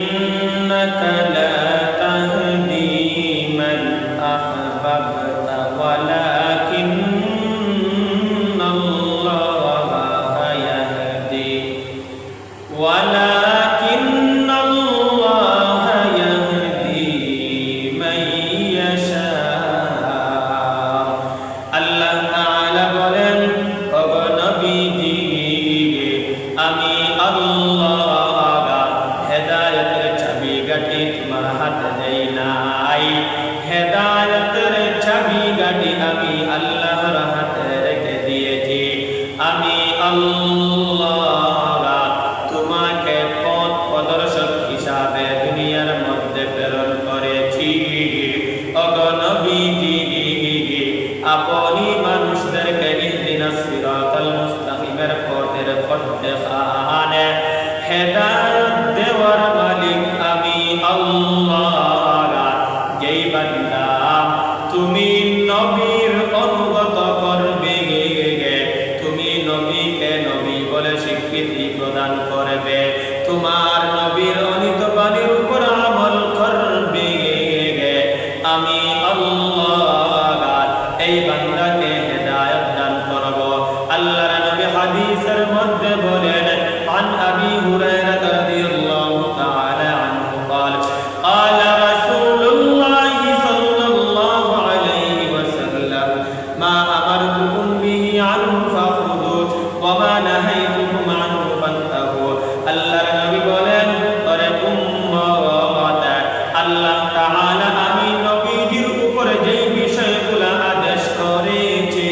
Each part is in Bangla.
إنك لا تهدي من أحببت ولكن الله يهدي من يشاء আল্লাহ তাআলা বলেন ওগো নবীজি আমি আল্লাহ হেদায়েতের চাবিকাঠি তোমার হাতে দেই নাই হেদায়েতের চাবিকাঠি আমি আল্লাহর হাতে রেখে দিয়েছি আমি আল্লাহ তোমাকে পথ প্রদর্শক হিসাবে দুনিয়ার মধ্যে প্রেরণ করেছি ওগো নবীজি আপনি মানুষদেরকে ইহদিনাস সিরাতাল মুস্তাকিমের পথের পথ দেখান হেদায়েত দেওয়ার মালিক আমি আল্লাহ যেই বান্দা তুমি নবীর অনুগত করবে তুমি নবীকে নবী বলে স্বীকৃতি প্রদান করবে তোমার নবীর অনিত বাণীর উপর আমল করবে আমি আল্লাহ এই বান্দাকে হেদায়েত দান করব আল্লাহর নবী হাদিসের মধ্যে বলেন عن أبي هريرة رضي الله تعالى عنه قال قال رسول الله صلى الله عليه وسلم ما أمرتكم به عنه فخذوه وما نهيتكم عنه فانتهوا আল্লাহর নবী বলেন ওরে উম্মত আল্লাহ তাআলা আমি নবীর উপরে যেই বিষয়গুলো আদেশ করেছি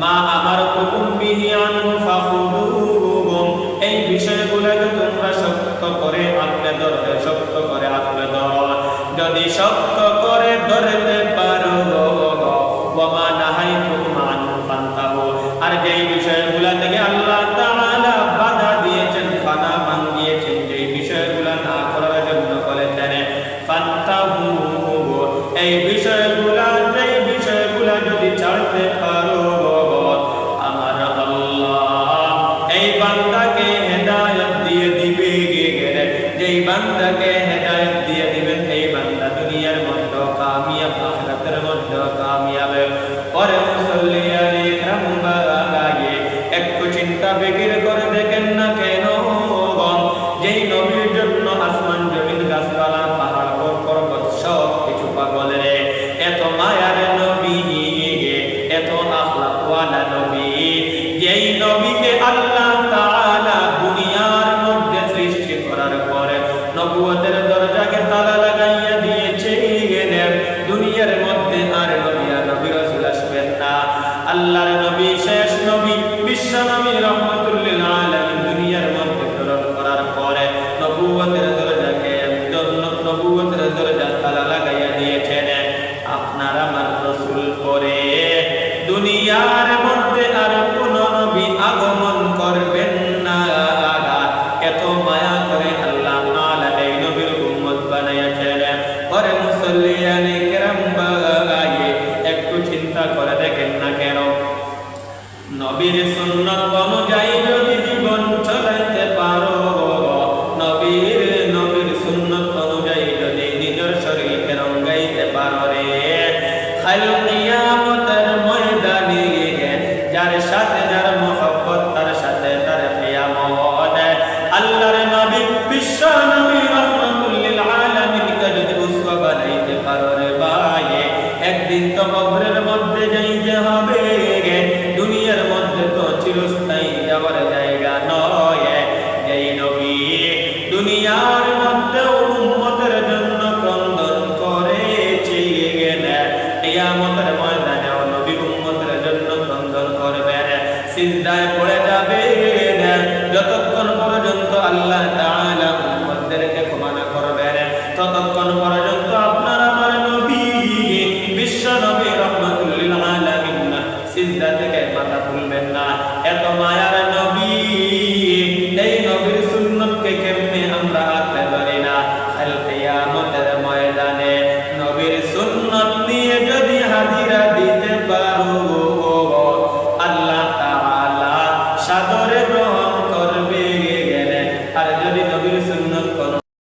মা আমারতুকুম বিহি আনহু ফাখুদুহু এই বিষয়গুলোকে তোমরা শক্ত করে আঁকড়ে ধরবে শক্ত করে আঁকড়ে ধরো যদি শক্ত করে ধরতে পারো ওয়া নাহাইতুকুম আনহু ফান্তাহু আর যেই বিষয়গুলো থেকে আল্লাহ তাআলা বাধা দিয়েছেন ফানা মাঙ্গিয়েছেন যেই বিষয়গুলো না করার জন্য বলেছেন ফান্তাহু এই বিষয়গুলো যেই বিষয়গুলো যদি ছাড়তে পারো আমার আল্লাহ এই বান্দাকে হেদায়েত দিয়ে দিবে যেই বান্দাকে হেদায়েত দিয়ে দিবেন এই বান্দা দুনিয়ার মধ্যে কামিয়াব আখিরাতের মধ্যে কামিয়াব পরে মুসল্লিয়ান ইকরাম বাগায়ে একটু চিন্তা ফিকির করে দেখেন না কেন যেই নবীর জন্য আসমান জমিন গাছপালা পাহাড় পর্বত সব কিছু পাগলের এত মায়ার নবী এত আখলাকওয়ালা নবী যেই নবীকে আল্লাহ তাআলা দুনিয়ার মধ্যে সৃষ্টি করার পরে নবুয়তের দরজাকে তালা লাগাইয়া দিয়েছে দুনিয়ার মধ্যে আর নবী আর নবী রাসূল আসবেন না আল্লাহর নবী শেষ নবী বিশ্ব নবী রাহমাতুল লিল আলামিন দুনিয়ার মধ্যে প্রেরণ করার পরে নবুয়তের দরজা তালা লাগাইয়া দিয়েছেন আপনার আমার রাসূল পরে দুনিয়ার মধ্যে আর কোন নবী আগমন করবেন না এত মায়া করে আল্লাহ তাআলা এই নবীর উম্মত বানাইয়াছেন পরে মুসল্লিয়ান কিরাম বাগায়ে একটু চিন্তা করে দেখেন না কেন নবীর সুন্নাত অনুযায়ী যদি জীবন চালাতে পারো নবীর সুন্নাত অনুযায়ী যদি নিজের শরীরকে রঙাইতে পারো রে খাল কিয়ামতের ময়দানে যার সাথে যার মুহাব্বত তার সাথে তার কিয়ামত আল্লাহর নবী বিশ্ব নবী রাহমাতুল লিল আলামিন কে যদি উসওয়া বানাইতে পারো রে ভাই একদিন তো কবরের মধ্যে যাইতে হবে দুনিয়ার মধ্যে তো চিরস্থায়ী যাওয়ার জায়গা নয় যেই নবী দুনিয়ার